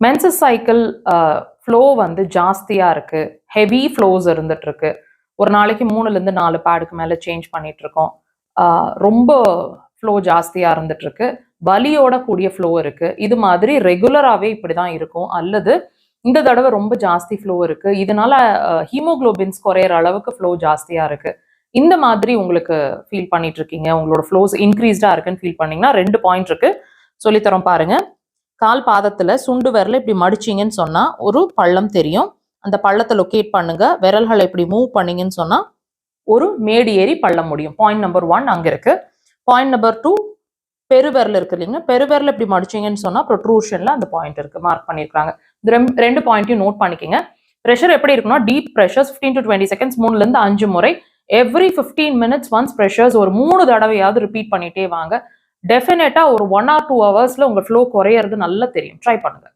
Menses cycle flow வந்து ஜாஸ்தியாக இருக்குது, ஹெவி ஃப்ளோஸ் இருந்துட்டு இருக்கு. ஒரு நாளைக்கு 3லேருந்து 4 பேடுக்கு மேலே சேஞ்ச் பண்ணிட்டு இருக்கோம். ரொம்ப ஃப்ளோ ஜாஸ்தியாக இருந்துட்டு இருக்கு, வலியோட கூடிய ஃப்ளோ இருக்கு. இது மாதிரி ரெகுலராகவே இப்படி தான் இருக்கும். அல்லது இந்த தடவை ரொம்ப ஜாஸ்தி ஃப்ளோ இருக்கு, இதனால ஹீமோகுளோபின்ஸ் குறையிற அளவுக்கு ஃப்ளோ ஜாஸ்தியாக இருக்கு. இந்த மாதிரி உங்களுக்கு ஃபீல் பண்ணிட்டு இருக்கீங்க, உங்களோட ஃப்ளோஸ் இன்க்ரீஸ்டாக இருக்குன்னு ஃபீல் பண்ணீங்கன்னா 2 பாயிண்ட் இருக்கு, சொல்லித்தரோம் பாருங்க. கால் பாதத்துல சுண்டு விரல இப்படி மடிச்சிங்கன்னு சொன்னா ஒரு பள்ளம் தெரியும். அந்த பள்ளத்தை லொக்கேட் பண்ணுங்க. விரல்களை இப்படி மூவ் பண்ணீங்கன்னு சொன்னா ஒரு மேடு ஏறி பள்ளம் முடியும். பாயிண்ட் நம்பர் 1 அங்க இருக்கு. பாயிண்ட் நம்பர் 2, பெருவிரல் இருக்கு இல்லைங்க, பெருவிரல் இப்படி மடிச்சிங்கன்னு சொன்னா ப்ரொட்ரூஷன்ல அந்த பாயிண்ட் இருக்கு, மார்க் பண்ணிருக்காங்க. இந்த 2 பாயிண்ட்டையும் நோட் பண்ணிக்கங்க. ப்ரெஷர் எப்படி இருக்குன்னா, டீப் ப்ரெஷர்ஸ் 15 to 20 செகண்ட்ஸ், 3லேருந்து 5 முறை, எவ்ரி 15 minutes ஒன்ஸ் ப்ரெஷர்ஸ் ஒரு 3 தடவையாவது ரிப்பீட் பண்ணிட்டே வாங்க. டெஃபினட்டா ஒரு 1 or 2 ஹவர்ஸ்ல உங்க ஃப்ளோ குறையிறது நல்லா தெரியும். ட்ரை பண்ணுங்க.